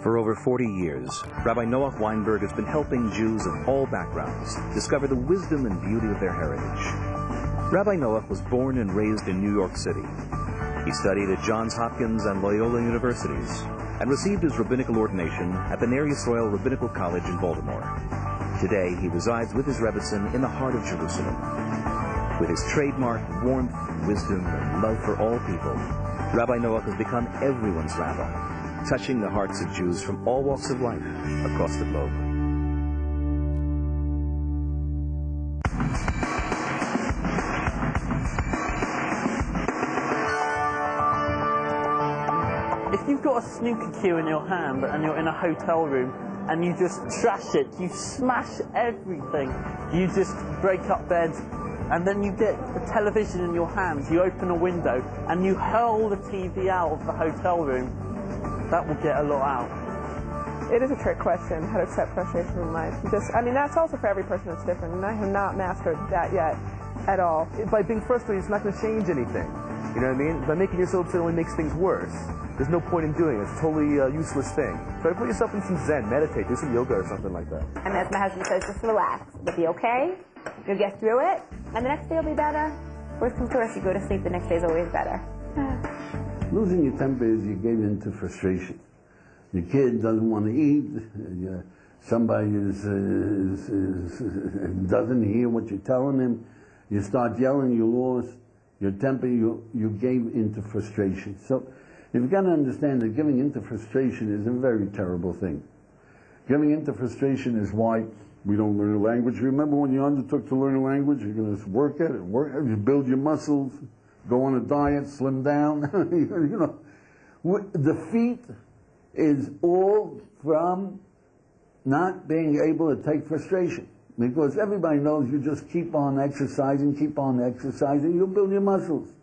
For over 40 years, Rabbi Noahom Weinberg has been helping Jews of all backgrounds discover the wisdom and beauty of their heritage. Rabbi Noach was born and raised in New York City. He studied at Johns Hopkins and Loyola Universities and received his rabbinical ordination at the Ner Yisrael Rabbinical College in Baltimore. Today, he resides with his Rebbetzin in the heart of Jerusalem. With his trademark warmth, wisdom, and love for all people, Rabbi Noach has become everyone's rabbi, touching the hearts of Jews from all walks of life across the globe. If you've got a snooker cue in your hand and you're in a hotel room and you just trash it, you smash everything, you just break up beds, and then you get a television in your hands, you open a window and you hurl the TV out of the hotel room, that will get a lot out. It is a trick question, how to accept frustration in life. That's also for every person, it's different, and I have not mastered that yet at all. By being frustrated, it's not going to change anything. You know what I mean? By making yourself upset, it only makes things worse. There's no point in doing it. It's a totally useless thing. Try to put yourself in some zen, meditate, do some yoga or something like that. And as my husband says, just relax. You'll be okay. You'll get through it. And the next day will be better. Worst comes to worst, you go to sleep, the next day is always better. Losing your temper is you give in to frustration. Your kid doesn't want to eat. Somebody doesn't hear what you're telling him. You start yelling, you lost your temper, you gave into frustration. So you've got to understand that giving into frustration is a very terrible thing. Giving into frustration is why we don't learn a language. Remember when you undertook to learn a language, you're going to work at it, you build your muscles, go on a diet, slim down. Defeat is all from not being able to take frustration. Because everybody knows you just keep on exercising, you'll build your muscles.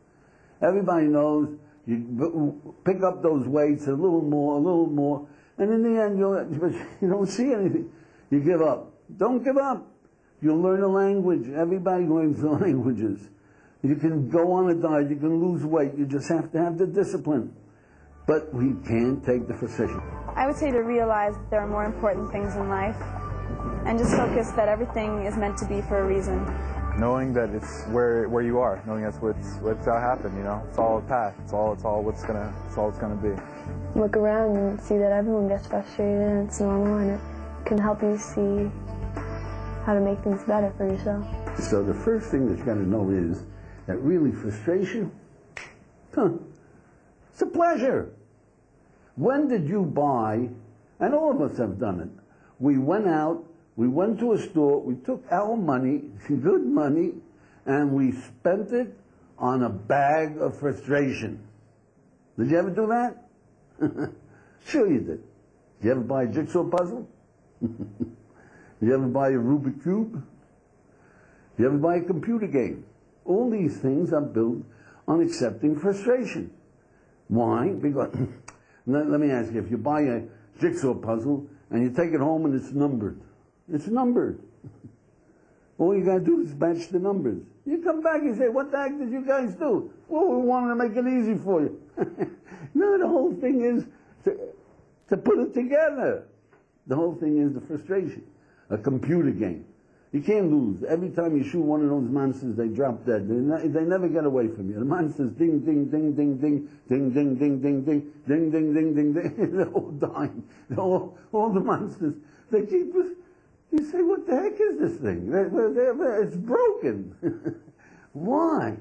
Everybody knows you pick up those weights a little more, and in the end you don't see anything. You give up. Don't give up. You'll learn a language. Everybody learns the languages. You can go on a diet, you can lose weight, you just have to have the discipline. But we can't take the frustration. I would say to realize that there are more important things in life, and just focus that everything is meant to be for a reason. Knowing that it's where you are, knowing that's what's gonna happen, you know. It's all a path. It's all it's gonna be. Look around and see that everyone gets frustrated, and it's normal, and it can help you see how to make things better for yourself. So the first thing that you got to know is that really frustration, it's a pleasure. When did you buy, and all of us have done it, we went out, we went to a store, we took our money, good money, and we spent it on a bag of frustration. Did you ever do that? Sure you did. Did you ever buy a jigsaw puzzle? You ever buy a Rubik's Cube? You ever buy a computer game? All these things are built on accepting frustration. Why? Because, let me ask you, if you buy a jigsaw puzzle and you take it home and it's numbered, all you got to do is match the numbers. You come back and say, what the heck did you guys do? Well, we wanted to make it easy for you. No, the whole thing is to put it together. The whole thing is the frustration. A computer game. You can't lose. Every time you shoot one of those monsters, they drop dead. They never get away from you. The monsters ding, ding, ding, ding, ding, ding, ding, ding, ding, ding, ding, ding, ding, ding, ding. They're all dying. All the monsters. They keep us. You say, what the heck is this thing? It's broken. Why?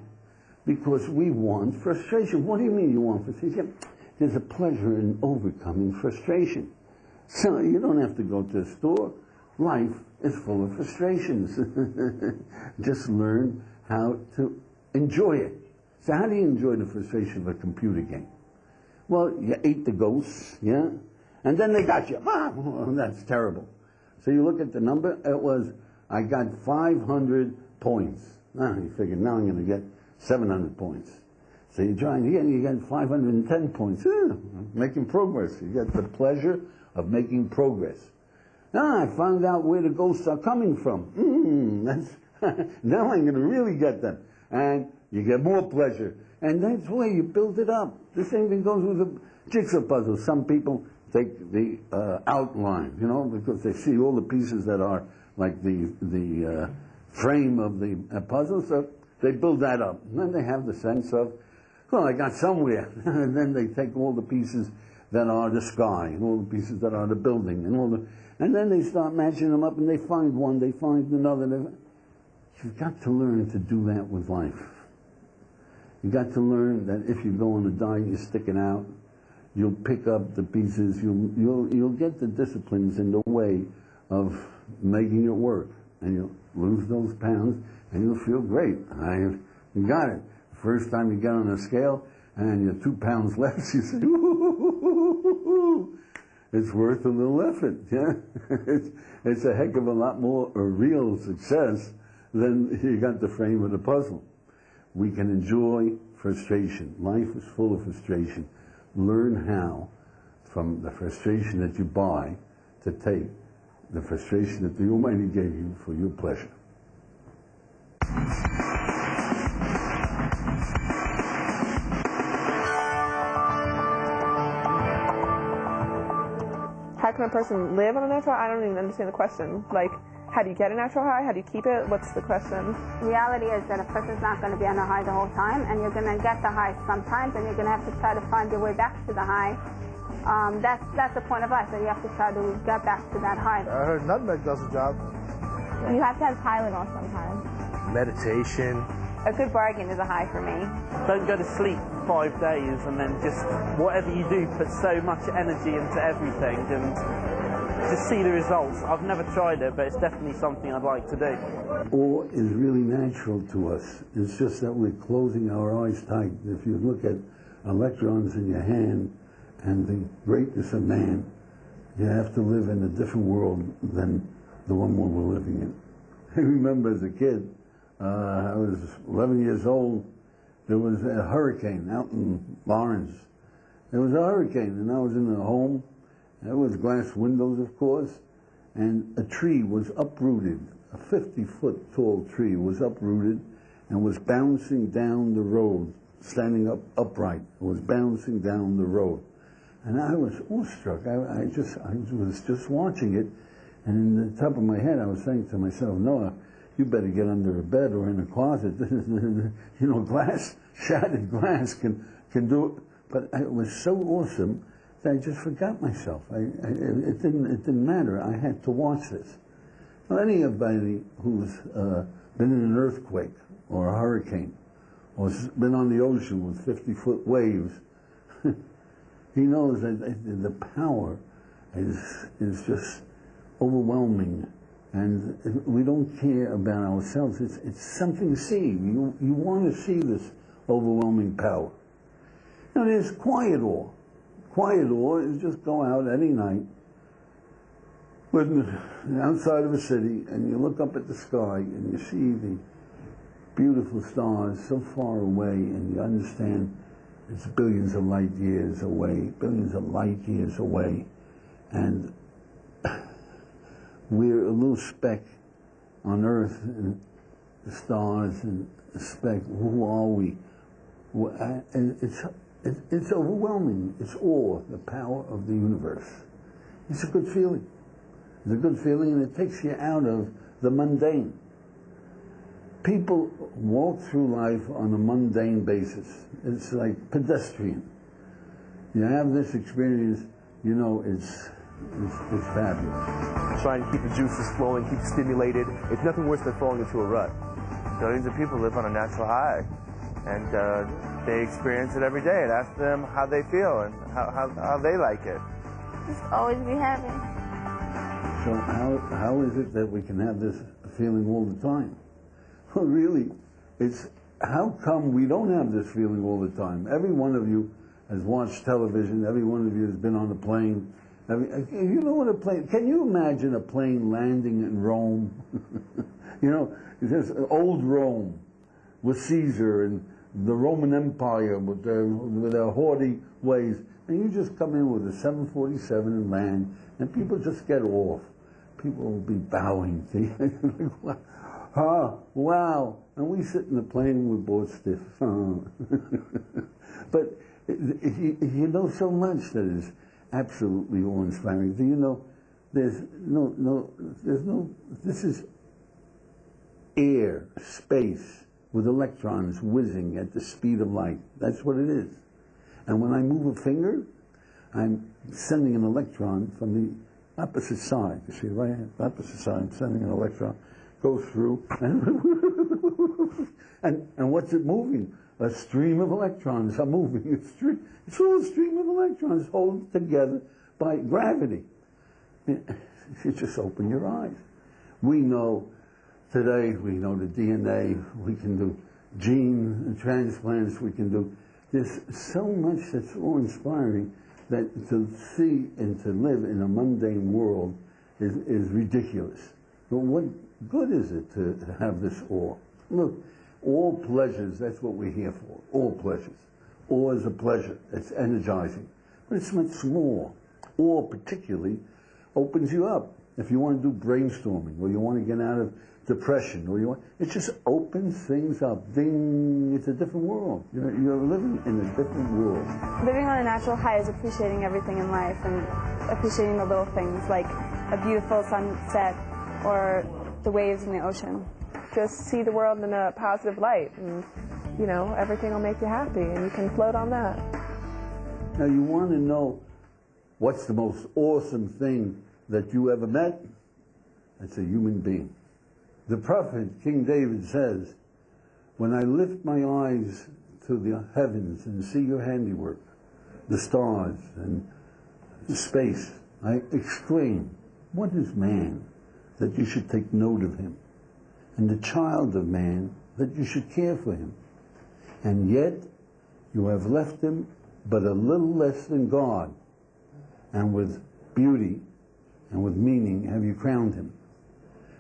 Because we want frustration. What do you mean you want frustration? There's a pleasure in overcoming frustration. So you don't have to go to the store. Life is full of frustrations. Just learn how to enjoy it. So how do you enjoy the frustration of a computer game? Well, you ate the ghosts, yeah? And then they got you. Oh, that's terrible. So you look at the number, I got 500 points. You figure, now I'm going to get 700 points. So you try again, you get 510 points. Making progress. You get the pleasure of making progress. I found out where the ghosts are coming from. Now I'm going to really get them. And you get more pleasure. And that's where you build it up. The same thing goes with the jigsaw puzzle. Some people take the outline, you know, because they see all the pieces that are like the frame of the puzzle, so they build that up. And then they have the sense of, well, I got somewhere. And then they take all the pieces that are the sky, and all the pieces that are the building, and then they start matching them up, and they find one, they find another. You've got to learn to do that with life. You've got to learn that if you go on a diet, you stick it out, you'll pick up the pieces, you'll get the disciplines in the way of making it work, and you'll lose those pounds, and you'll feel great. You got it. First time you get on a scale, and you're 2 pounds less, you say, ooh, it's worth a little effort. Yeah? It's a heck of a lot more a real success than you got the frame of the puzzle. We can enjoy frustration. Life is full of frustration. Learn how, from the frustration that you buy, to take the frustration that the Almighty gave you for your pleasure. How can a person live on a natural high? I don't even understand the question. Like, how do you get a natural high? How do you keep it? What's the question? Reality is that a person's not going to be on a high the whole time, and you're going to get the high sometimes, and you're going to have to try to find your way back to the high. That's the point of life, that you have to try to get back to that high. I heard nutmeg does the job. You have to have Tylenol sometimes. Meditation. A good bargain is a high for me. Don't go to sleep 5 days and then just, whatever you do, put so much energy into everything and just see the results. I've never tried it, but it's definitely something I'd like to do. Awe is really natural to us. It's just that we're closing our eyes tight. If you look at electrons in your hand and the greatness of man, you have to live in a different world than the one we're living in. I remember as a kid, I was 11 years old, there was a hurricane out in Lawrence. There was a hurricane, and I was in the home. There was glass windows, of course, and a tree was uprooted. A 50-foot tall tree was uprooted and was bouncing down the road, standing up upright. It was bouncing down the road. And I was awestruck. I was just watching it, and in the top of my head I was saying to myself, Noah, you better get under a bed or in a closet. You know, glass, shattered glass can do it. But it was so awesome that I just forgot myself. It didn't matter. I had to watch this. Now, anybody who's been in an earthquake or a hurricane or been on the ocean with 50-foot waves, he knows that the power is just overwhelming. And we don't care about ourselves. It's something to see. You want to see this overwhelming power. Now there's quiet awe. Quiet awe is just go out any night outside of a city and you look up at the sky and you see the beautiful stars so far away and you understand it's billions of light years away, and we're a little speck on Earth, and the stars, and a speck. Who are we? And it's overwhelming. It's awe, the power of the universe. It's a good feeling. It's a good feeling, and it takes you out of the mundane. People walk through life on a mundane basis. It's like pedestrian. You have this experience, you know, it's fabulous. Try and keep the juices flowing, keep stimulated. It's nothing worse than falling into a rut. Billions of people live on a natural high, and they experience it every day. And ask them how they feel and how they like it. Just always be happy. So how is it that we can have this feeling all the time? Well, really, it's how come we don't have this feeling all the time? Every one of you has watched television. Every one of you has been on a plane. You know what a plane, can you imagine a plane landing in Rome? You know, it's just old Rome with Caesar and the Roman Empire with their haughty ways. And you just come in with a 747 and land, and people just get off. People will be bowing to you. Oh, wow. And we sit in the plane and we're both stiff. But you know so much that is. absolutely awe-inspiring. Do you know, there's no, this is air, space, with electrons whizzing at the speed of light. That's what it is. And when I move a finger, I'm sending an electron from the opposite side. You see, right hand, opposite side, I'm sending an electron, goes through, and what's it moving? A stream of electrons are moving. It's all a stream of electrons held together by gravity. You just open your eyes. We know today, we know the DNA, we can do gene transplants, we can do, there's so much that's awe-inspiring that to see and to live in a mundane world is ridiculous. But what good is it to have this awe? Look, all pleasures, that's what we're here for, all pleasures. Awe is a pleasure, it's energizing. But it's much more. Awe particularly opens you up. If you want to do brainstorming, or you want to get out of depression, or it just opens things up. Ding, it's a different world. You're living in a different world. Living on a natural high is appreciating everything in life and appreciating the little things like a beautiful sunset or the waves in the ocean. Just see the world in a positive light, and you know, everything will make you happy, and you can float on that. Now, you want to know what's the most awesome thing that you ever met? That's a human being. The prophet, King David, says, when I lift my eyes to the heavens and see your handiwork, the stars and the space, I exclaim, what is man that you should take note of him? And the child of man that you should care for him? And yet you have left him but a little less than God, and with beauty and with meaning have you crowned him.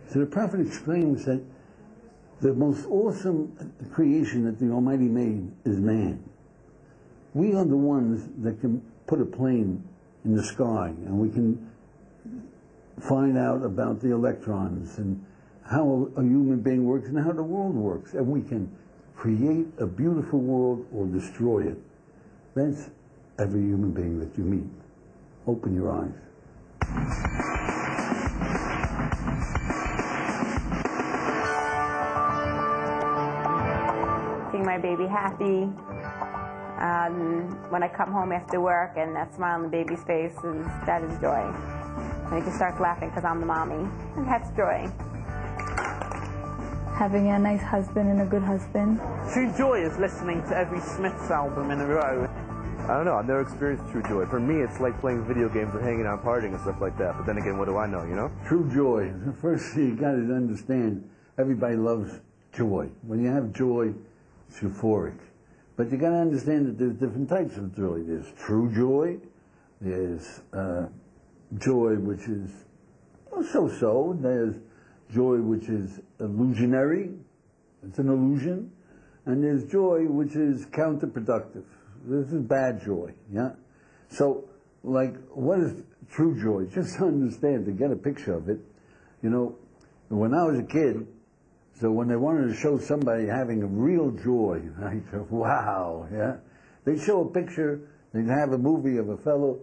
So the prophet exclaims that the most awesome creation that the Almighty made is man. We are the ones that can put a plane in the sky, and we can find out about the electrons and how a human being works and how the world works, and we can create a beautiful world or destroy it. That's every human being that you meet. Open your eyes. Seeing my baby happy. When I come home after work and that smile on the baby's face, that is joy. And he just starts laughing because I'm the mommy, and that's joy. Having a nice husband and a good husband. True joy is listening to every Smiths album in a row. I don't know, I've never experienced true joy. For me, it's like playing video games or hanging out partying and stuff like that. But then again, what do I know, you know? True joy. The first thing you got to understand, everybody loves joy. When you have joy, it's euphoric. But you got to understand that there's different types of joy. There's true joy. There's joy which is so-so. There's joy which is illusionary. It's an illusion. And there's joy which is counterproductive. This is bad joy, yeah? So, like, what is true joy? Just to understand, to get a picture of it, you know, when I was a kid, so when they wanted to show somebody having a real joy, I go, wow, yeah? They'd show a picture, they'd have a movie of a fellow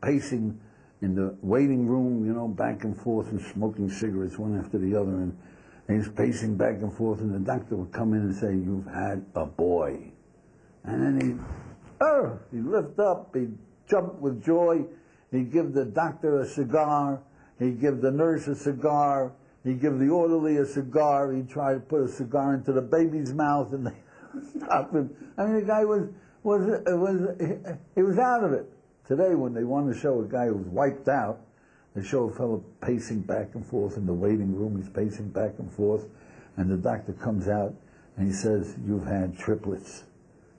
pacing in the waiting room, you know, back and forth and smoking cigarettes one after the other, and he's pacing back and forth, and the doctor would come in and say, you've had a boy. And then he'd lift up, he'd jump with joy, he'd give the doctor a cigar, he'd give the nurse a cigar, he'd give the orderly a cigar, he'd try to put a cigar into the baby's mouth, and they stop him. I mean, the guy he was out of it. Today, when they want to show a guy who's wiped out, they show a fellow pacing back and forth in the waiting room, he's pacing back and forth, and the doctor comes out, and he says, you've had triplets.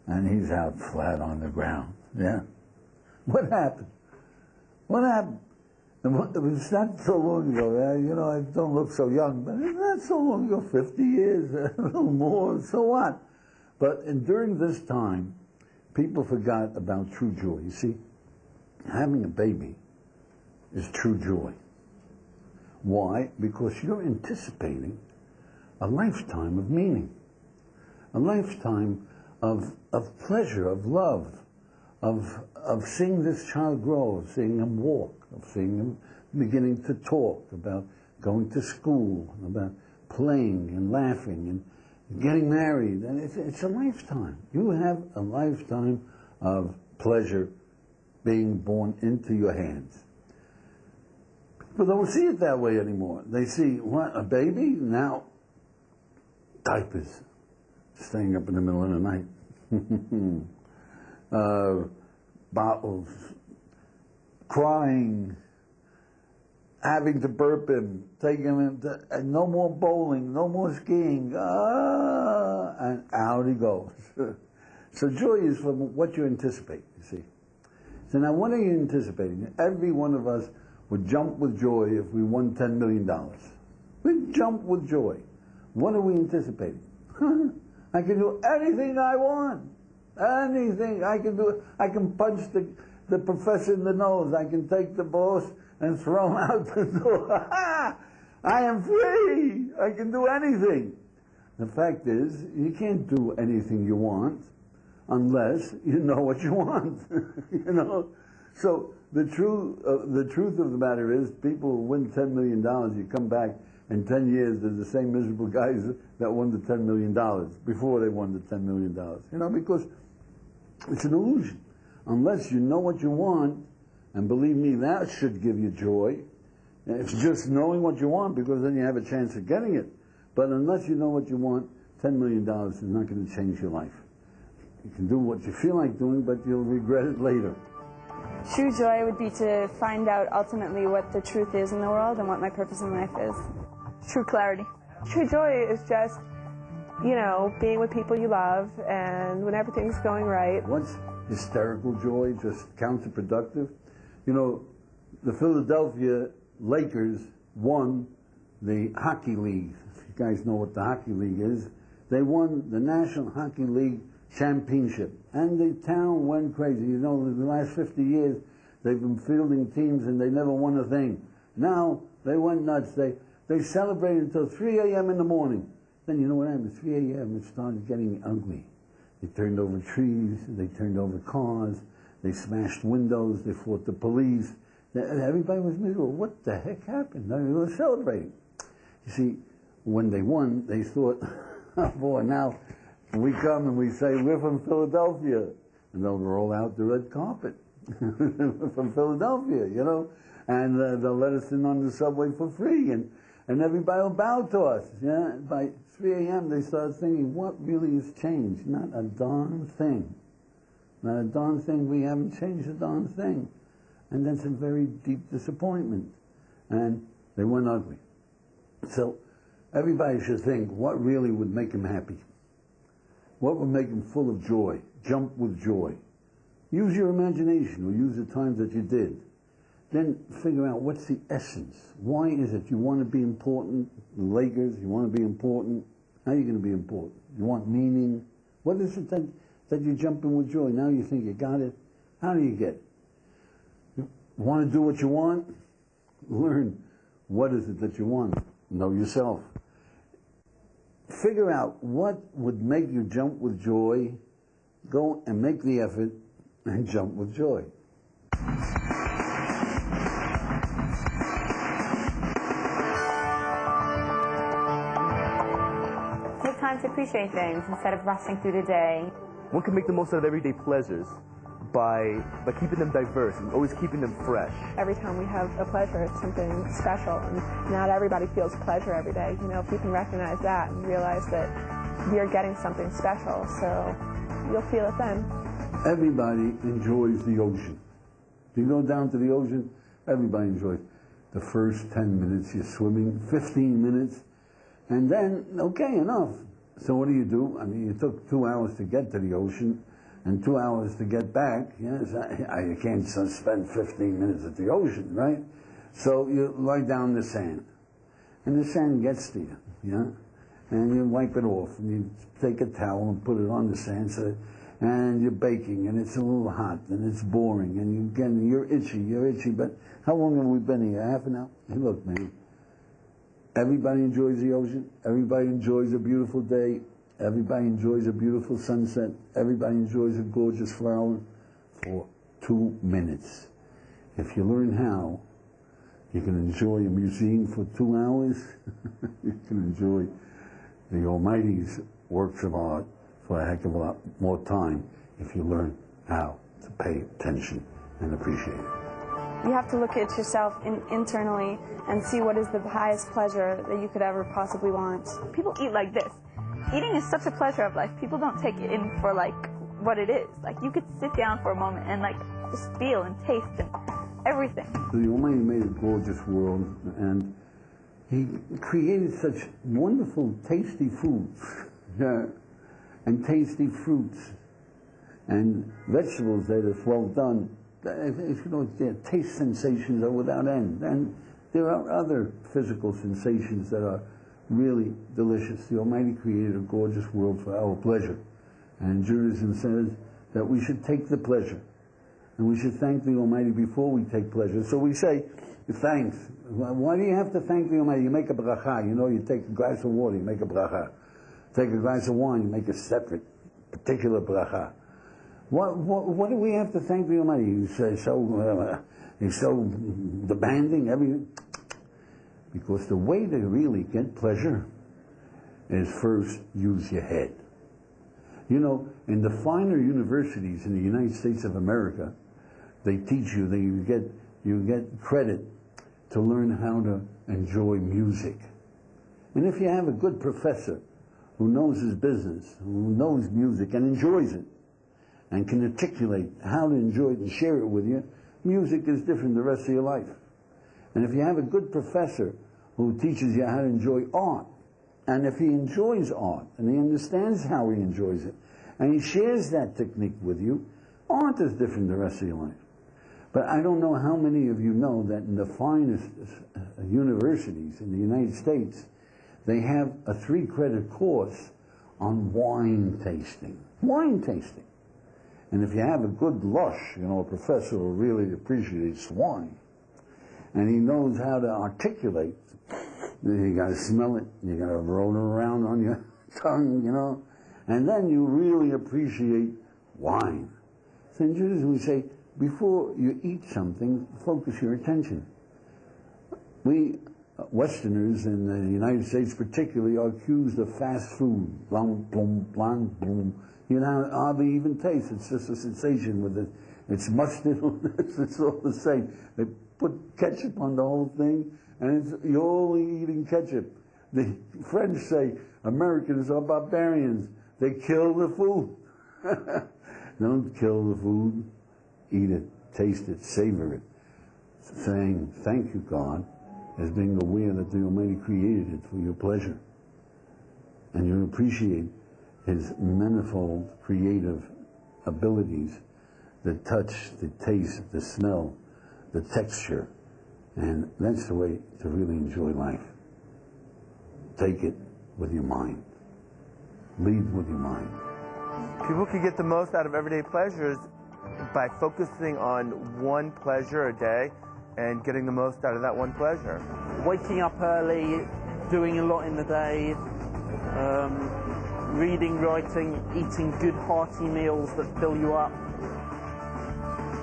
And he's out flat on the ground, yeah? What happened? What happened? It's not so long ago, you know, I don't look so young, but it's not so long ago, 50 years, a little more, so what? But during this time, people forgot about true joy. You see, having a baby is true joy. Why? Because you're anticipating a lifetime of meaning, a lifetime of pleasure, of love, of seeing this child grow, of seeing him walk, of seeing him beginning to talk, about going to school, about playing and laughing and getting married. And it's a lifetime. You have a lifetime of pleasure being born into your hands. People don't see it that way anymore. They see, what, a baby? Now, diapers. Staying up in the middle of the night. Bottles. Crying. Having to burp him. Taking him to, and no more bowling, no more skiing. And out he goes. So joy is from what you anticipate, you see. So now what are you anticipating? Every one of us would jump with joy if we won $10 million. We'd jump with joy. What are we anticipating? I can do anything I want. Anything I can do. I can punch the professor in the nose. I can take the boss and throw him out the door. I am free. I can do anything. The fact is, you can't do anything you want unless you know what you want. You know? So the truth of the matter is, people who win $10 million, you come back in 10 years, they're the same miserable guys that won the $10 million before they won the $10 million. You know, because it's an illusion. Unless you know what you want, and believe me, that should give you joy. It's just knowing what you want, because then you have a chance of getting it. But unless you know what you want, $10 million is not going to change your life. You can do what you feel like doing, but you'll regret it later. True joy would be to find out ultimately what the truth is in the world and what my purpose in life is. True clarity. True joy is just, you know, being with people you love and when everything's going right. What's hysterical joy? Just counterproductive? You know, the Philadelphia Lakers won the Hockey League. If you guys know what the Hockey League is, they won the National Hockey League championship, and the town went crazy. You know, in the last 50 years, they've been fielding teams and they never won a thing. Now, they went nuts. They celebrated until 3 a.m. in the morning. Then you know what happened? At 3 a.m. it started getting ugly. They turned over trees, they turned over cars, they smashed windows, they fought the police. Everybody was miserable. What the heck happened? They were celebrating. You see, when they won, they thought, oh boy, now we come and we say, we're from Philadelphia. And they'll roll out the red carpet. We're from Philadelphia, you know. And they'll let us in on the subway for free. And everybody will bow to us. Yeah? By 3 a.m. they started thinking, what really has changed? Not a darn thing. Not a darn thing. We haven't changed a darn thing. And that's a very deep disappointment. And they went ugly. So everybody should think, what really would make him happy? What would make him full of joy? Jump with joy. Use your imagination, or use the times that you did. Then figure out what's the essence. Why is it you want to be important? The Lakers, you want to be important. How are you going to be important? You want meaning? What is it that you jump in with joy? Now you think you got it. How do you get it? You want to do what you want? Learn what is it that you want. Know yourself. Figure out what would make you jump with joy. Go and make the effort and jump with joy. Take time to appreciate things instead of rushing through the day. One can make the most out of everyday pleasures by keeping them diverse and always keeping them fresh. Every time we have a pleasure, it's something special, and not everybody feels pleasure every day. You know, if you can recognize that and realize that you're getting something special, so you'll feel it then. Everybody enjoys the ocean. If you go down to the ocean, everybody enjoys the first 10 minutes you're swimming, 15 minutes, and then, okay, enough. So what do? I mean, you took 2 hours to get to the ocean, and 2 hours to get back. Yes, you can't spend 15 minutes at the ocean, right? So you lie down in the sand, and the sand gets to you, yeah? And you wipe it off, and you take a towel and put it on the sand, and you're baking, and it's a little hot, and it's boring, and you're itchy, but how long have we been here? Half an hour? Hey, look, man, everybody enjoys the ocean, everybody enjoys a beautiful day, everybody enjoys a beautiful sunset. Everybody enjoys a gorgeous for 2 minutes. If you learn how, you can enjoy a museum for 2 hours. You can enjoy the Almighty's works of art for a heck of a lot more time if you learn how to pay attention and appreciate it. You have to look at yourself internally and see what is the highest pleasure that you could ever possibly want. People eat like this. Eating is such a pleasure of life. People don't take it in for like what it is. Like you could sit down for a moment and like just feel and taste and everything. The Almighty made a gorgeous world, and He created such wonderful, tasty foods, and tasty fruits, and vegetables that, if well done, their taste sensations are without end. And there are other physical sensations that are really delicious. The Almighty created a gorgeous world for our pleasure. And Judaism says that we should take the pleasure. And we should thank the Almighty before we take pleasure. So we say, thanks. Why do you have to thank the Almighty? You make a bracha. You know, you take a glass of water, you make a bracha. Take a glass of wine, you make a separate, particular bracha. What do we have to thank the Almighty? He's so demanding, everything. Because the way to really get pleasure is first use your head. You know, in the finer universities in the United States of America, they teach you that you get credit to learn how to enjoy music. And if you have a good professor who knows his business, who knows music and enjoys it, and can articulate how to enjoy it and share it with you, music is different the rest of your life. And if you have a good professor who teaches you how to enjoy art, and if he enjoys art, and he understands how he enjoys it, and he shares that technique with you, art is different the rest of your life. But I don't know how many of you know that in the finest universities in the United States, they have a 3-credit course on wine tasting. Wine tasting. And if you have a good lush, you know, a professor who really appreciates wine, and he knows how to articulate, you got to smell it, you got to roll it around on your tongue, you know, and then you really appreciate wine. So in Judaism we say, before you eat something, focus your attention. We Westerners in the United States particularly are accused of fast food. Blum, blum, blum, blum. You know, hardly even taste. It's just a sensation with it. It's mustard on this. It's all the same. They put ketchup on the whole thing, and you're only eating ketchup. The French say Americans are barbarians. They kill the food. Don't kill the food. Eat it, taste it, savor it. Saying, thank you, God, as being aware that the Almighty created it for your pleasure. And you appreciate His manifold creative abilities, the touch, the taste, the smell, the texture. And that's the way to really enjoy life. Take it with your mind. Lead with your mind. People can get the most out of everyday pleasures by focusing on one pleasure a day and getting the most out of that one pleasure. Waking up early, doing a lot in the day, reading, writing, eating good hearty meals that fill you up.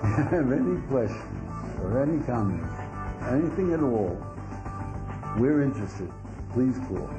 If you have any pleasure or any comment, anything at all, we're interested. Please call.